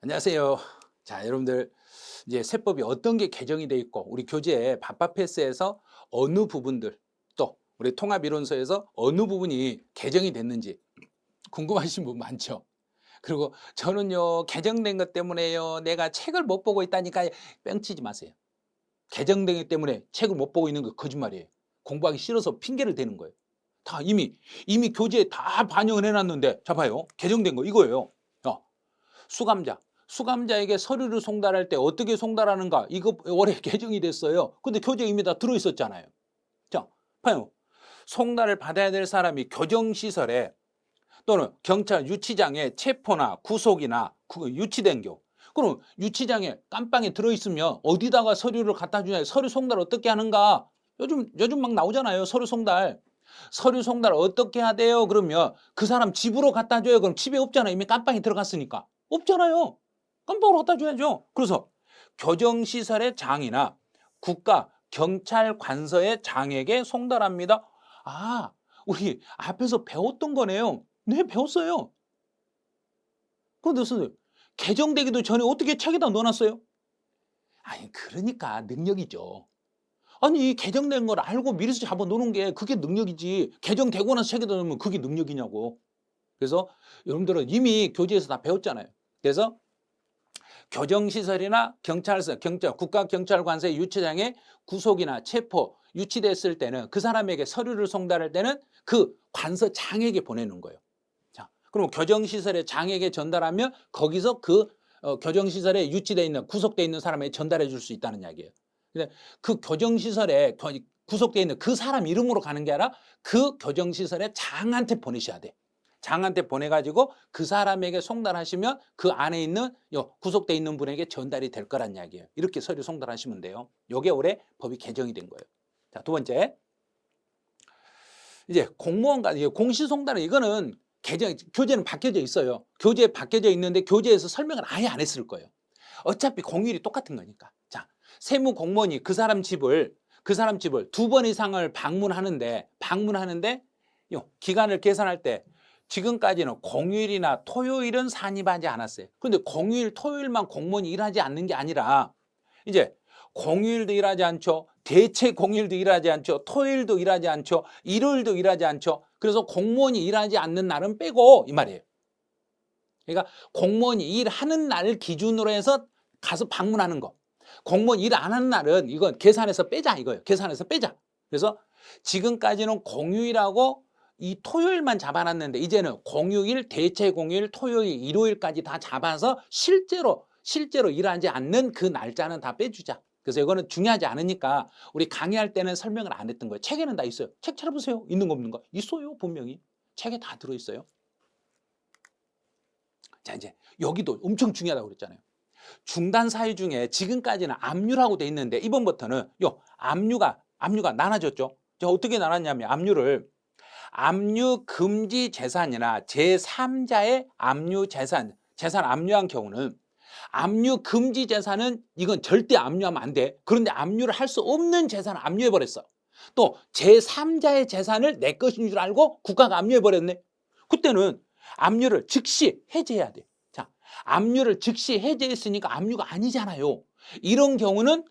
안녕하세요. 자, 여러분들 이제 세법이 어떤 게 개정이 돼 있고 우리 교재에 밥밥패스에서 어느 부분들 또 우리 통합이론서에서 어느 부분이 개정이 됐는지 궁금하신 분 많죠. 그리고 저는요 개정된 것 때문에요 내가 책을 못 보고 있다니까 뻥치지 마세요. 개정된 것 때문에 책을 못 보고 있는 거 거짓말이에요. 공부하기 싫어서 핑계를 대는 거예요. 다 이미 교재에 다 반영을 해놨는데 자 봐요. 개정된 거 이거예요. 수감자. 수감자에게 서류를 송달할 때 어떻게 송달하는가? 이거 올해 개정이 됐어요. 근데 교재에 이미 다 들어있었잖아요. 자, 봐요. 송달을 받아야 될 사람이 교정시설에 또는 경찰 유치장에 체포나 구속이나 유치된 경우. 그럼 유치장에 깜빵에 들어있으면 어디다가 서류를 갖다 주냐? 서류 송달 어떻게 하는가? 요즘 막 나오잖아요. 서류 송달. 서류 송달 어떻게 해야 돼요? 그러면 그 사람 집으로 갖다 줘요. 그럼 집에 없잖아요. 이미 깜빵에 들어갔으니까. 없잖아요. 깜빵으로 갖다 줘야죠. 그래서 교정시설의 장이나 국가 경찰 관서의 장에게 송달합니다. 아, 우리 앞에서 배웠던 거네요. 네, 배웠어요. 그런데 선생님, 개정되기도 전에 어떻게 책에다 넣어놨어요? 아니, 그러니까 능력이죠. 아니, 개정된 걸 알고 미리서 잡아 놓는 게 그게 능력이지. 개정되고 나서 책에다 넣으면 그게 능력이냐고. 그래서 여러분들은 이미 교재에서 다 배웠잖아요. 그래서 교정시설이나 경찰서, 국가경찰관서의 유치장에 구속이나 체포, 유치됐을 때는 그 사람에게 서류를 송달할 때는 그 관서장에게 보내는 거예요. 자, 그럼 교정시설의 장에게 전달하면 거기서 그 교정시설에 유치되어 있는, 구속되어 있는 사람에게 전달해 줄 수 있다는 이야기예요. 근데 그 교정시설에 구속되어 있는 그 사람 이름으로 가는 게 아니라 그 교정시설의 장한테 보내셔야 돼. 장한테 보내가지고 그 사람에게 송달하시면 그 안에 있는 구속되어 있는 분에게 전달이 될 거란 이야기예요. 이렇게 서류 송달하시면 돼요. 이게 올해 법이 개정이 된 거예요. 자, 두 번째. 이제 공무원과 공시송달은 이거는 교재는 바뀌어져 있어요. 교재에 바뀌어져 있는데 교재에서 설명을 아예 안 했을 거예요. 어차피 공휴일이 똑같은 거니까. 자, 세무 공무원이 그 사람 집을 두 번 이상을 방문하는데 기간을 계산할 때 지금까지는 공휴일이나 토요일은 산입하지 않았어요. 그런데 공휴일, 토요일만 공무원이 일하지 않는 게 아니라 이제 공휴일도 일하지 않죠. 대체 공휴일도 일하지 않죠. 토요일도 일하지 않죠. 일요일도 일하지 않죠. 그래서 공무원이 일하지 않는 날은 빼고 이 말이에요. 그러니까 공무원이 일하는 날 기준으로 해서 가서 방문하는 거. 공무원 일 안 하는 날은 이건 계산해서 빼자 이거예요. 계산해서 빼자. 그래서 지금까지는 공휴일하고 이 토요일만 잡아놨는데 이제는 공휴일, 대체 공휴일, 토요일, 일요일까지 다 잡아서 실제로 일하지 않는 그 날짜는 다 빼주자. 그래서 이거는 중요하지 않으니까 우리 강의할 때는 설명을 안 했던 거예요. 책에는 다 있어요. 책 찾아보세요. 있는 거 없는 거? 있어요. 분명히. 책에 다 들어있어요. 자, 이제 여기도 엄청 중요하다고 그랬잖아요. 중단 사유 중에 지금까지는 압류라고 돼 있는데 이번부터는 압류가 나눠졌죠. 어떻게 나눴냐면 압류 금지 재산이나 제3자의 압류 재산 압류한 경우는 압류 금지 재산은 이건 절대 압류하면 안 돼. 그런데 압류를 할 수 없는 재산을 압류해 버렸어. 또 제3자의 재산을 내 것인 줄 알고 국가가 압류해 버렸네. 그때는 압류를 즉시 해제해야 돼. 자, 압류를 즉시 해제했으니까 압류가 아니잖아요. 이런 경우는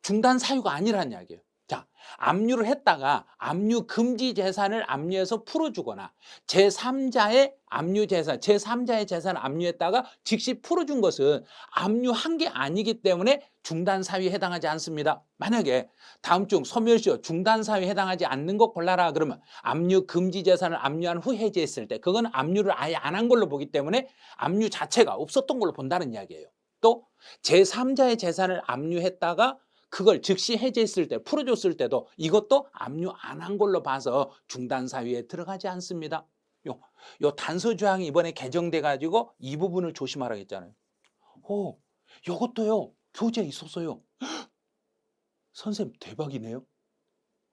중단 사유가 아니라는 이야기예요. 자, 압류를 했다가 압류 금지 재산을 압류해서 풀어주거나 제3자의 재산을 압류했다가 즉시 풀어준 것은 압류한 게 아니기 때문에 중단 사유에 해당하지 않습니다. 만약에 다음 중 소멸시효 중단 사유에 해당하지 않는 거 골라라 그러면 압류 금지 재산을 압류한 후 해제했을 때 그건 압류를 아예 안 한 걸로 보기 때문에 압류 자체가 없었던 걸로 본다는 이야기예요. 또 제3자의 재산을 압류했다가 그걸 즉시 해제했을 때 풀어줬을 때도 이것도 압류 안 한 걸로 봐서 중단 사유에 들어가지 않습니다. 요 단서 조항이 이번에 개정돼 가지고 이 부분을 조심하라고 했잖아요. 요것도요 교재에 있었어요. 선생님 대박이네요.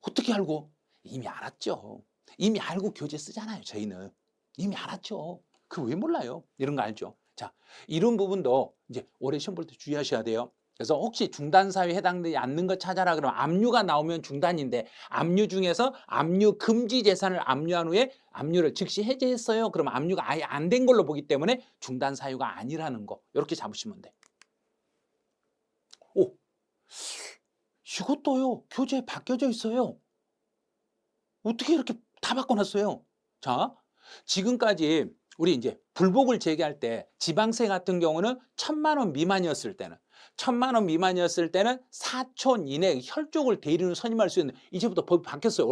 어떻게 알고? 이미 알았죠. 이미 알고 교재 쓰잖아요. 저희는 이미 알았죠. 그 왜 몰라요? 이런 거 알죠? 자, 이런 부분도 이제 올해 시험 볼 때 주의하셔야 돼요. 그래서 혹시 중단 사유에 해당되지 않는 것 찾아라 그러면 압류가 나오면 중단인데 압류 중에서 압류 금지 재산을 압류한 후에 압류를 즉시 해제했어요. 그러면 압류가 아예 안 된 걸로 보기 때문에 중단 사유가 아니라는 거 이렇게 잡으시면 돼. 오, 이것도요. 교재에 바뀌어져 있어요. 어떻게 이렇게 다 바꿔놨어요? 자, 지금까지 우리 이제 불복을 제기할 때 지방세 같은 경우는 1,000만 원 미만이었을 때는 1,000만 원 미만이었을 때는 4촌 이내 혈족을 대리인으로 선임할 수 있는 이제부터 법이 바뀌었어요.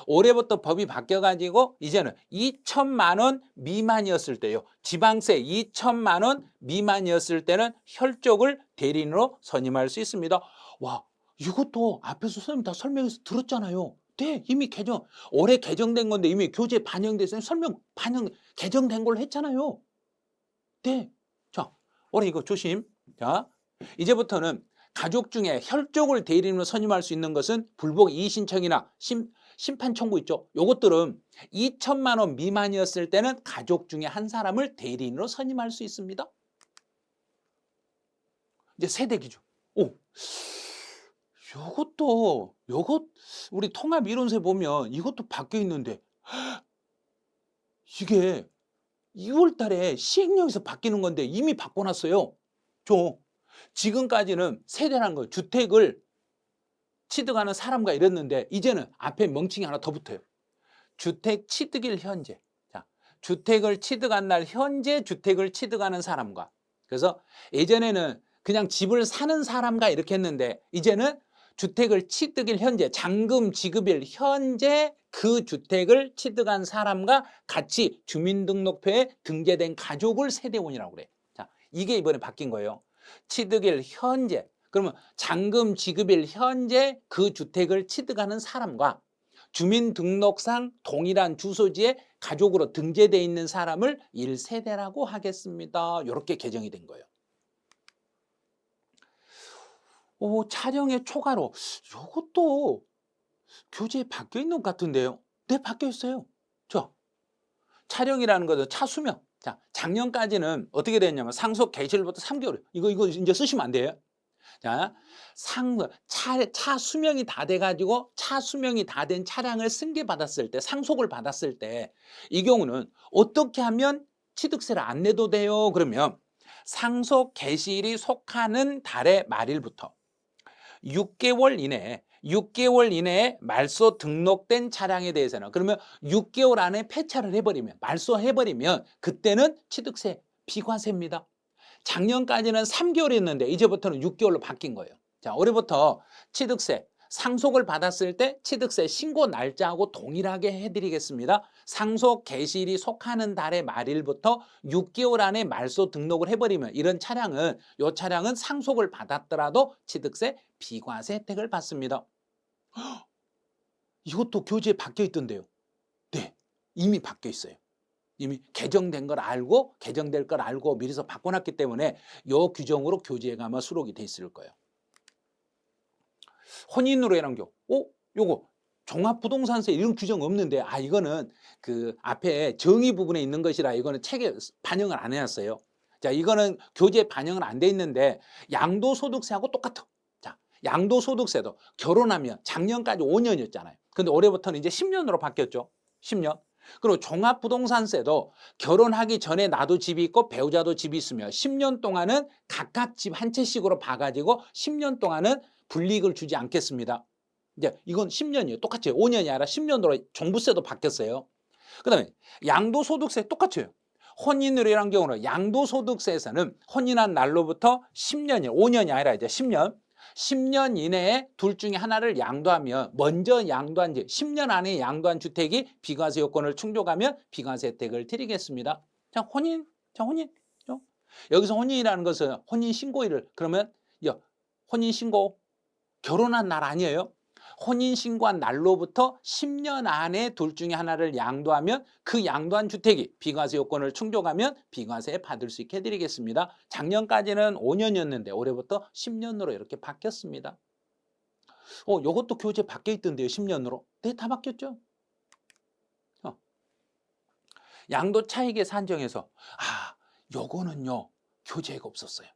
올해부터 법이 바뀌어가지고 이제는 2,000만 원 미만이었을 때요. 지방세 2,000만 원 미만이었을 때는 혈족을 대리인으로 선임할 수 있습니다. 와, 이것도 앞에서 선생님 다 설명해서 들었잖아요. 네, 이미 올해 개정된 건데 이미 교재에 반영돼서 개정된 걸로 했잖아요. 네. 자, 올해 이거 조심. 자, 이제부터는 가족 중에 혈족을 대리인으로 선임할 수 있는 것은 불복 이의신청이나 심판 청구 있죠. 요것들은 2,000만 원 미만이었을 때는 가족 중에 한 사람을 대리인으로 선임할 수 있습니다. 이제 세대 기준. 오, 요것 우리 통합이론서에 보면 이것도 바뀌어 있는데 이게 2월 달에 시행령에서 바뀌는 건데 이미 바꿔놨어요. 지금까지는 세대라는 거 주택을 취득하는 사람과 이랬는데 이제는 앞에 명칭이 하나 더 붙어요. 주택 취득일 현재. 자, 주택을 취득한 날 현재 주택을 취득하는 사람과 그래서 예전에는 그냥 집을 사는 사람과 이렇게 했는데 이제는 주택을 취득일 현재 잔금 지급일 현재 그 주택을 취득한 사람과 같이 주민등록표에 등재된 가족을 세대원이라고 그래. 자, 이게 이번에 바뀐 거예요. 취득일 현재 그러면 잔금 지급일 현재 그 주택을 취득하는 사람과 주민등록상 동일한 주소지에 가족으로 등재되어 있는 사람을 1세대라고 하겠습니다. 이렇게 개정이 된 거예요. 촬영의 초과로 이것도 교재에 바뀌어 있는 것 같은데요. 네, 바뀌어 있어요. 촬영이라는 것은 차수명. 자, 작년까지는 어떻게 됐냐면 상속 개시일부터 3개월. 이거 이제 쓰시면 안 돼요. 자, 차 수명이 다 돼가지고 차 수명이 다 된 차량을 승계받았을 때, 상속을 받았을 때, 이 경우는 어떻게 하면 취득세를 안 내도 돼요? 그러면 상속 개시일이 속하는 달의 말일부터 6개월 이내에 말소 등록된 차량에 대해서는 그러면 6개월 안에 폐차를 해버리면 말소해버리면 그때는 취득세 비과세입니다. 작년까지는 3개월이었는데 이제부터는 6개월로 바뀐 거예요. 자, 올해부터 취득세 상속을 받았을 때 취득세 신고 날짜하고 동일하게 해드리겠습니다. 상속 개시일이 속하는 달의 말일부터 6개월 안에 말소 등록을 해버리면 이 차량은 상속을 받았더라도 취득세 비과세 혜택을 받습니다. 이것도 교재에 바뀌어 있던데요. 네, 이미 바뀌어 있어요. 이미 개정될 걸 알고 미리서 바꿔놨기 때문에 이 규정으로 교재에 아마 수록이 돼 있을 거예요. 혼인으로 인한 경우, 요거 종합부동산세 이런 규정 없는데 이거는 그 앞에 정의 부분에 있는 것이라 이거는 책에 반영을 안 해놨어요. 자, 이거는 교재에 반영은 안 돼 있는데 양도소득세하고 똑같아. 자, 양도소득세도 결혼하면 작년까지 5년이었잖아요. 근데 올해부터는 이제 10년으로 바뀌었죠. 10년. 그리고 종합부동산세도 결혼하기 전에 나도 집이 있고 배우자도 집이 있으면 10년 동안은 각각 집 한 채씩으로 봐가지고 10년 동안은 불이익을 주지 않겠습니다. 이제 이건 10년이에요. 똑같아요. 5년이 아니라 10년으로 종부세도 바뀌었어요. 그 다음에 양도소득세 똑같아요. 혼인으로 인한 경우는 양도소득세에서는 혼인한 날로부터 10년이 5년이 아니라 이제 10년 이내에 둘 중에 하나를 양도하면 먼저 양도한 10년 안에 양도한 주택이 비과세 요건을 충족하면 비과세 혜택을 드리겠습니다. 자, 혼인. 여기서 혼인이라는 것은 혼인신고일을 그러면 혼인신고 결혼한 날 아니에요. 혼인신고한 날로부터 10년 안에 둘 중에 하나를 양도하면 그 양도한 주택이 비과세 요건을 충족하면 비과세 받을 수 있게 해드리겠습니다. 작년까지는 5년이었는데 올해부터 10년으로 이렇게 바뀌었습니다. 이것도 교재 바뀌어 있던데요. 10년으로. 네, 다 바뀌었죠. 양도 차익의 산정에서 요거는요 교재가 없었어요.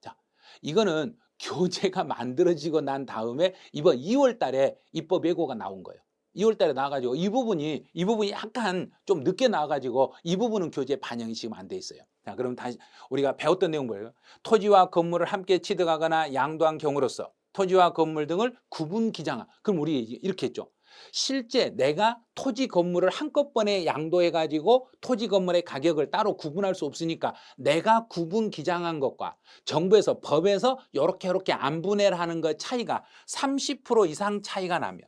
자, 이거는 교재가 만들어지고 난 다음에 이번 2월 달에 입법 예고가 나온 거예요. 2월 달에 나와가지고 이 부분이 약간 좀 늦게 나와가지고 이 부분은 교재에 반영이 지금 안 돼 있어요. 자, 그럼 다시 우리가 배웠던 내용 뭐예요? 토지와 건물을 함께 취득하거나 양도한 경우로서 토지와 건물 등을 구분 기장한. 그럼 우리 이렇게 했죠. 실제 내가 토지 건물을 한꺼번에 양도해 가지고 토지 건물의 가격을 따로 구분할 수 없으니까 내가 구분 기장한 것과 정부에서 법에서 요렇게 안분해를 하는 것 차이가 30% 이상 차이가 나면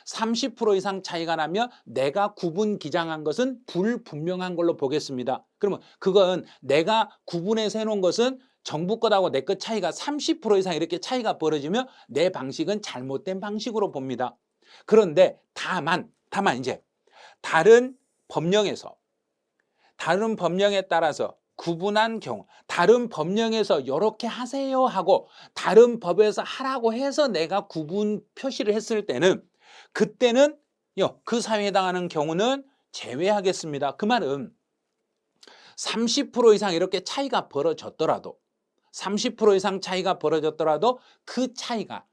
30% 이상 차이가 나면 내가 구분 기장한 것은 불분명한 걸로 보겠습니다. 그러면 그건 내가 구분해서 해놓은 것은 정부 것하고 내 것 차이가 30% 이상 이렇게 차이가 벌어지면 내 방식은 잘못된 방식으로 봅니다. 그런데 다만 이제 다른 법령에 따라서 구분한 경우 다른 법령에서 이렇게 하세요 하고 다른 법에서 하라고 해서 내가 구분 표시를 했을 때는 그때는 그 사유에 해당하는 경우는 제외하겠습니다. 그 말은 30% 이상 이렇게 차이가 벌어졌더라도 30% 이상 차이가 벌어졌더라도 그 차이가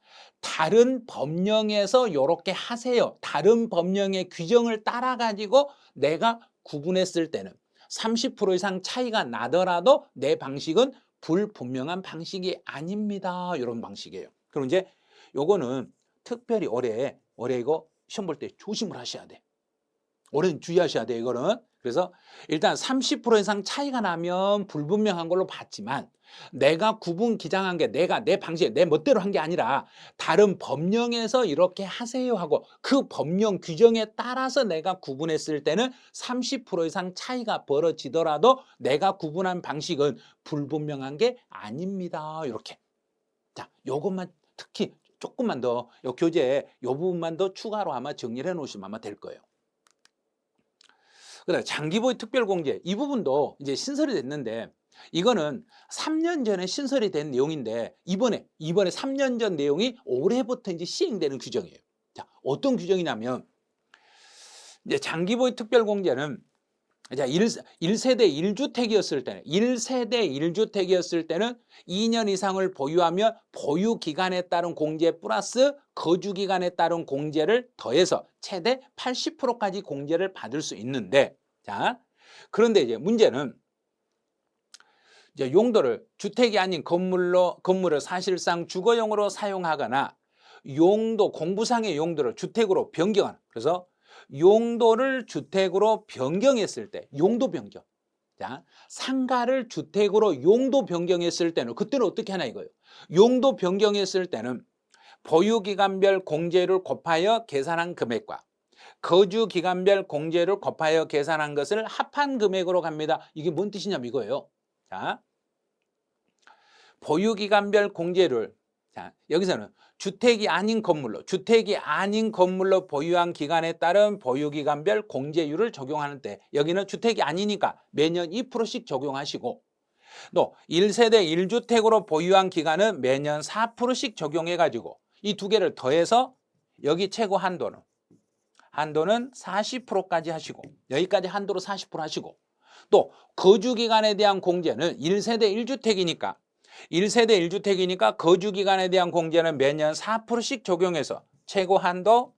다른 법령에서 이렇게 하세요. 다른 법령의 규정을 따라 가지고 내가 구분했을 때는 30% 이상 차이가 나더라도 내 방식은 불분명한 방식이 아닙니다. 이런 방식이에요. 그럼 이제 요거는 특별히 올해 이거 시험 볼 때 조심을 하셔야 돼. 올해는 주의하셔야 돼, 이거는. 그래서 일단 30% 이상 차이가 나면 불분명한 걸로 봤지만 내가 구분 기장한 게 내 방식에 내 멋대로 한 게 아니라 다른 법령에서 이렇게 하세요 하고 그 법령 규정에 따라서 내가 구분했을 때는 30% 이상 차이가 벌어지더라도 내가 구분한 방식은 불분명한 게 아닙니다. 이렇게. 자, 요것만 특히 조금만 더 요 교재에 요 부분만 더 추가로 아마 정리를 해 놓으시면 아마 될 거예요. 그다음에 장기보유 특별공제 이 부분도 이제 신설이 됐는데 이거는 3년 전에 신설이 된 내용인데 이번에 3년 전 내용이 올해부터 이제 시행되는 규정이에요. 자, 어떤 규정이냐면 이제 장기보유 특별공제는 자, 1세대 1주택이었을 때는 2년 이상을 보유하며 보유 기간에 따른 공제 플러스 거주 기간에 따른 공제를 더해서 최대 80%까지 공제를 받을 수 있는데, 자, 그런데 이제 문제는 이제 용도를 주택이 아닌 건물을 사실상 주거용으로 사용하거나 공부상의 용도를 주택으로 변경하는, 그래서 용도를 주택으로 변경했을 때, 용도 변경. 자, 상가를 주택으로 용도 변경했을 때는, 그때는 어떻게 하나 이거예요. 용도 변경했을 때는 보유기간별 공제를 곱하여 계산한 금액과 거주기간별 공제를 곱하여 계산한 것을 합한 금액으로 갑니다. 이게 뭔 뜻이냐면 이거예요. 자, 보유기간별 공제를, 자, 여기서는 주택이 아닌 건물로 보유한 기간에 따른 보유기간별 공제율을 적용하는 때 여기는 주택이 아니니까 매년 2%씩 적용하시고 또 1세대 1주택으로 보유한 기간은 매년 4%씩 적용해가지고 이 두 개를 더해서 여기 최고 한도는 40%까지 하시고 여기까지 한도로 40% 하시고 또 거주기간에 대한 공제는 1세대 1주택이니까 거주기간에 대한 공제는 매년 4%씩 적용해서 최고 한도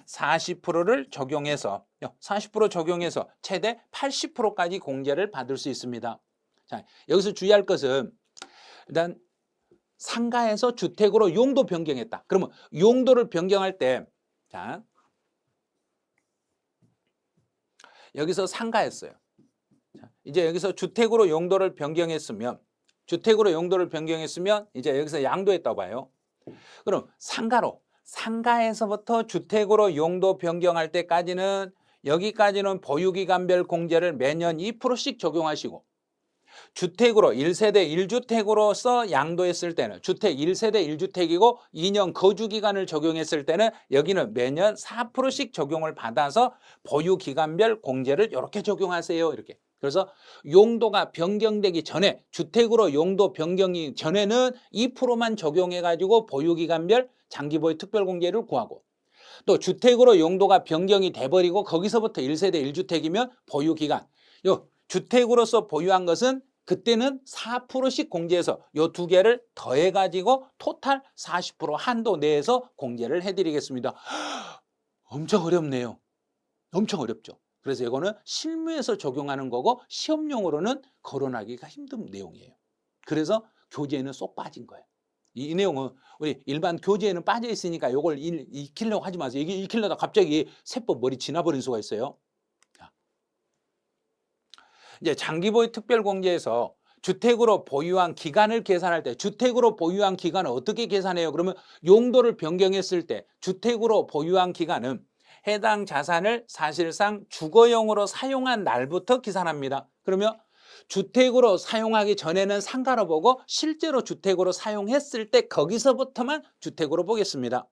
40%를 적용해서 40% 적용해서 최대 80%까지 공제를 받을 수 있습니다. 자, 여기서 주의할 것은 일단 상가에서 주택으로 용도 변경했다. 그러면 용도를 변경할 때, 자, 여기서 상가였어요. 자, 이제 여기서 주택으로 용도를 변경했으면 이제 여기서 양도했다고 봐요. 그럼 상가에서부터 주택으로 용도 변경할 때까지는 여기까지는 보유기간별 공제를 매년 2%씩 적용하시고 주택으로 1세대 1주택으로서 양도했을 때는 주택 1세대 1주택이고 2년 거주기간을 적용했을 때는 여기는 매년 4%씩 적용을 받아서 보유기간별 공제를 이렇게 적용하세요. 이렇게. 그래서 용도가 변경되기 전에 주택으로 용도 변경이 전에는 2%만 적용해가지고 보유기간별 장기보유 특별공제를 구하고 또 주택으로 용도가 변경이 돼버리고 거기서부터 1세대 1주택이면 보유기간 주택으로서 보유한 것은 그때는 4%씩 공제해서 요 두 개를 더해가지고 토탈 40% 한도 내에서 공제를 해드리겠습니다. 엄청 어렵네요. 엄청 어렵죠. 그래서 이거는 실무에서 적용하는 거고 시험용으로는 거론하기가 힘든 내용이에요. 그래서 교재에는 쏙 빠진 거예요. 이 내용은 우리 일반 교재에는 빠져 있으니까 이걸 익히려고 하지 마세요. 이게 익히려다 갑자기 세법 머리 지나버릴 수가 있어요. 이제 장기보유 특별공제에서 주택으로 보유한 기간을 계산할 때 주택으로 보유한 기간을 어떻게 계산해요? 그러면 용도를 변경했을 때 주택으로 보유한 기간은 해당 자산을 사실상 주거용으로 사용한 날부터 계산합니다. 그러면 주택으로 사용하기 전에는 상가로 보고 실제로 주택으로 사용했을 때 거기서부터만 주택으로 보겠습니다.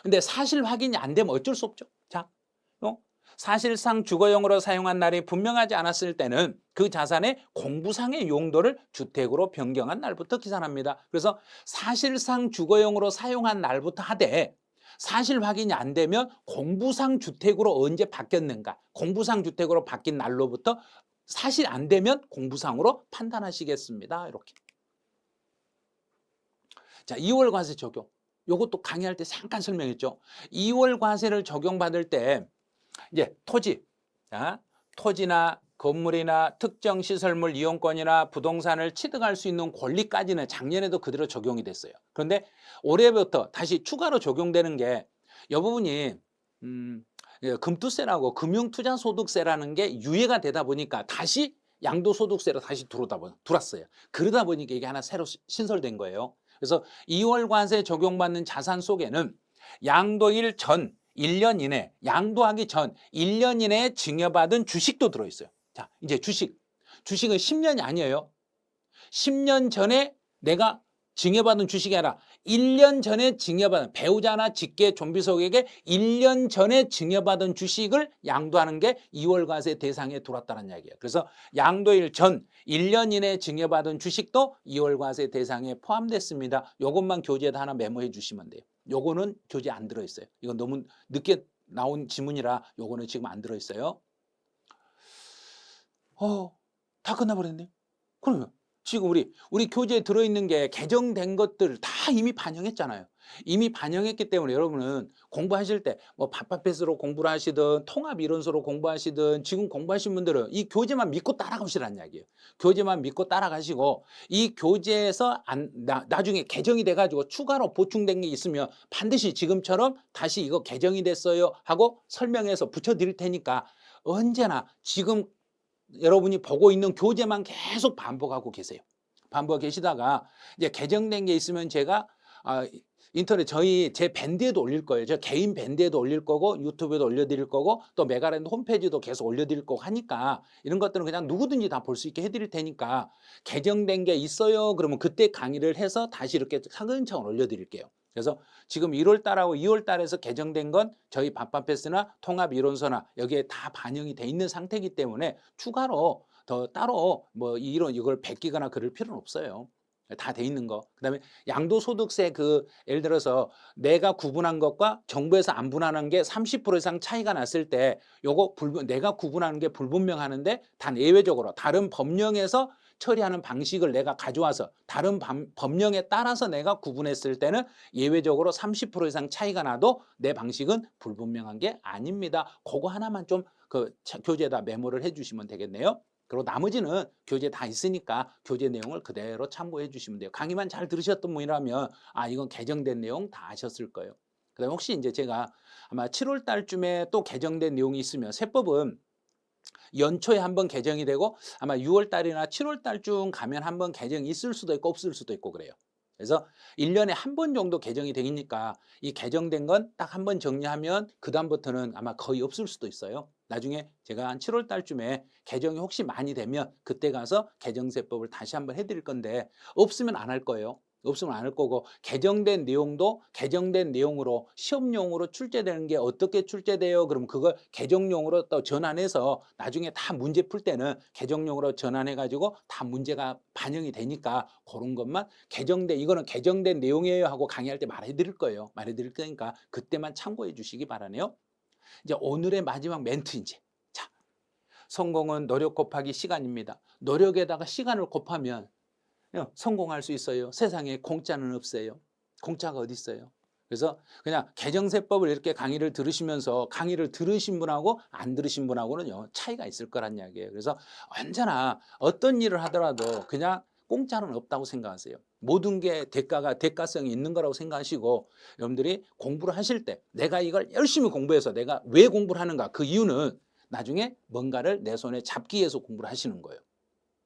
근데 사실 확인이 안 되면 어쩔 수 없죠. 자, 사실상 주거용으로 사용한 날이 분명하지 않았을 때는 그 자산의 공부상의 용도를 주택으로 변경한 날부터 계산합니다. 그래서 사실상 주거용으로 사용한 날부터 하되 사실 확인이 안 되면 공부상 주택으로 언제 바뀌었는가, 공부상 주택으로 바뀐 날로부터 사실 안 되면 공부상으로 판단하시겠습니다. 이렇게. 자, 2월 과세 적용. 요것도 강의할 때 잠깐 설명했죠. 2월 과세를 적용받을 때 이제 토지나 건물이나 특정 시설물 이용권이나 부동산을 취득할 수 있는 권리까지는 작년에도 그대로 적용이 됐어요. 그런데 올해부터 다시 추가로 적용되는 게 이 부분이 금투세라고 금융투자소득세라는 게 유예가 되다 보니까 다시 양도소득세로 다시 들어왔어요. 그러다 보니까 이게 하나 새로 신설된 거예요. 그래서 2월 과세 적용받는 자산 속에는 양도일 전 1년 이내, 양도하기 전 1년 이내에 증여받은 주식도 들어있어요. 자, 이제 주식은 10년이 아니에요. 10년 전에 내가 증여받은 주식이 아니라 1년 전에 증여받은 배우자나 직계 존비속에게 1년 전에 증여받은 주식을 양도하는 게 2월 과세 대상에 들어왔다는 이야기예요. 그래서 양도일 전 1년 이내에 증여받은 주식도 2월 과세 대상에 포함됐습니다. 이것만 교재에다 하나 메모해 주시면 돼요. 요거는 교재 안 들어있어요. 이건 너무 늦게 나온 지문이라 요거는 지금 안 들어있어요. 다 끝나버렸네. 그러면 지금 우리 교재에 들어있는 게 개정된 것들 다 이미 반영했잖아요. 이미 반영했기 때문에 여러분은 공부하실 때 뭐 밥밥패스로 공부를 하시든 통합이론서로 공부하시든 지금 공부하신 분들은 이 교재만 믿고 따라가시라는 이야기예요. 교재만 믿고 따라가시고 이 교재에서 나중에 개정이 돼가지고 추가로 보충된 게 있으면 반드시 지금처럼 다시 이거 개정이 됐어요 하고 설명해서 붙여드릴 테니까 언제나 지금 여러분이 보고 있는 교재만 계속 반복하고 계세요. 반복하고 계시다가 이제 개정된 게 있으면 제가 인터넷 제 밴드에도 올릴 거예요. 저 개인 밴드에도 올릴 거고 유튜브에도 올려드릴 거고 또 메가랜드 홈페이지도 계속 올려드릴 거고 하니까 이런 것들은 그냥 누구든지 다 볼 수 있게 해드릴 테니까 개정된 게 있어요. 그러면 그때 강의를 해서 다시 이렇게 차근차근 올려드릴게요. 그래서 지금 1월 달하고 2월 달에서 개정된 건 저희 밥밥패스나 통합이론서나 여기에 다 반영이 돼 있는 상태이기 때문에 추가로 더 따로 뭐 이걸 베끼거나 그럴 필요는 없어요. 다 돼 있는 거. 그다음에 양도소득세 예를 들어서 내가 구분한 것과 정부에서 안 분할한 게 30% 이상 차이가 났을 때 요거 내가 구분하는 게 불분명하는데 단 예외적으로 다른 법령에서 처리하는 방식을 내가 가져와서 다른 법령에 따라서 내가 구분했을 때는 예외적으로 30% 이상 차이가 나도 내 방식은 불분명한 게 아닙니다. 그거 하나만 좀 교재에다 메모를 해주시면 되겠네요. 그리고 나머지는 교재 다 있으니까 교재 내용을 그대로 참고해 주시면 돼요. 강의만 잘 들으셨던 분이라면 이건 개정된 내용 다 아셨을 거예요. 그다음에 혹시 이제 제가 아마 7월 달쯤에 또 개정된 내용이 있으면 세법은 연초에 한번 개정이 되고 아마 6월 달이나 7월 달쯤 가면 한번 개정이 있을 수도 있고 없을 수도 있고 그래요. 그래서 1년에 한 번 정도 개정이 되니까 이 개정된 건 딱 한 번 정리하면 그다음부터는 아마 거의 없을 수도 있어요. 나중에 제가 한 7월 달쯤에 개정이 혹시 많이 되면 그때 가서 개정세법을 다시 한번 해드릴 건데 없으면 안 할 거예요. 없으면 안 할 거고 개정된 내용도 개정된 내용으로 시험용으로 출제되는 게 어떻게 출제돼요? 그럼 그걸 개정용으로 또 전환해서 나중에 다 문제 풀 때는 개정용으로 전환해 가지고 다 문제가 반영이 되니까 그런 것만 이거는 개정된 내용이에요 하고 강의할 때 말해 드릴 거예요. 말해 드릴 거니까 그때만 참고해 주시기 바라네요. 이제 오늘의 마지막 멘트 자, 성공은 노력 곱하기 시간입니다. 노력에다가 시간을 곱하면 성공할 수 있어요. 세상에 공짜는 없어요. 공짜가 어디 있어요. 그래서 그냥 계정세법을 이렇게 강의를 들으시면서 강의를 들으신 분하고 안 들으신 분하고는요 차이가 있을 거란 이야기예요. 그래서 언제나 어떤 일을 하더라도 그냥 공짜는 없다고 생각하세요. 모든 게 대가성이 있는 거라고 생각하시고 여러분들이 공부를 하실 때 내가 이걸 열심히 공부해서 내가 왜 공부를 하는가 그 이유는 나중에 뭔가를 내 손에 잡기 위해서 공부를 하시는 거예요.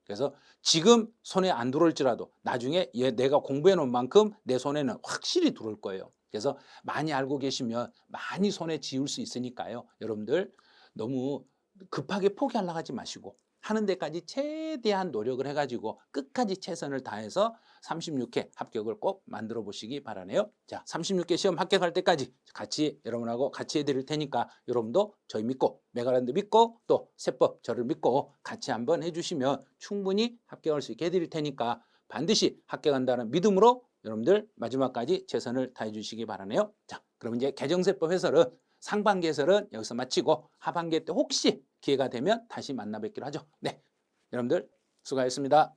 그래서 지금 손에 안 들어올지라도 나중에 내가 공부해 놓은 만큼 내 손에는 확실히 들어올 거예요. 그래서 많이 알고 계시면 많이 손에 쥐울 수 있으니까요. 여러분들 너무 급하게 포기하려고 하지 마시고 하는 데까지 최대한 노력을 해가지고 끝까지 최선을 다해서 36회 합격을 꼭 만들어 보시기 바라네요. 자, 36회 시험 합격할 때까지 같이 여러분하고 같이 해드릴 테니까 여러분도 저희 믿고 메가랜드 믿고 또 세법 저를 믿고 같이 한번 해주시면 충분히 합격할 수 있게 해드릴 테니까 반드시 합격한다는 믿음으로 여러분들 마지막까지 최선을 다해 주시기 바라네요. 자, 그럼 이제 개정세법 해설은 상반기 해설은 여기서 마치고 하반기 때 혹시 기회가 되면 다시 만나 뵙기로 하죠. 네, 여러분들 수고하셨습니다.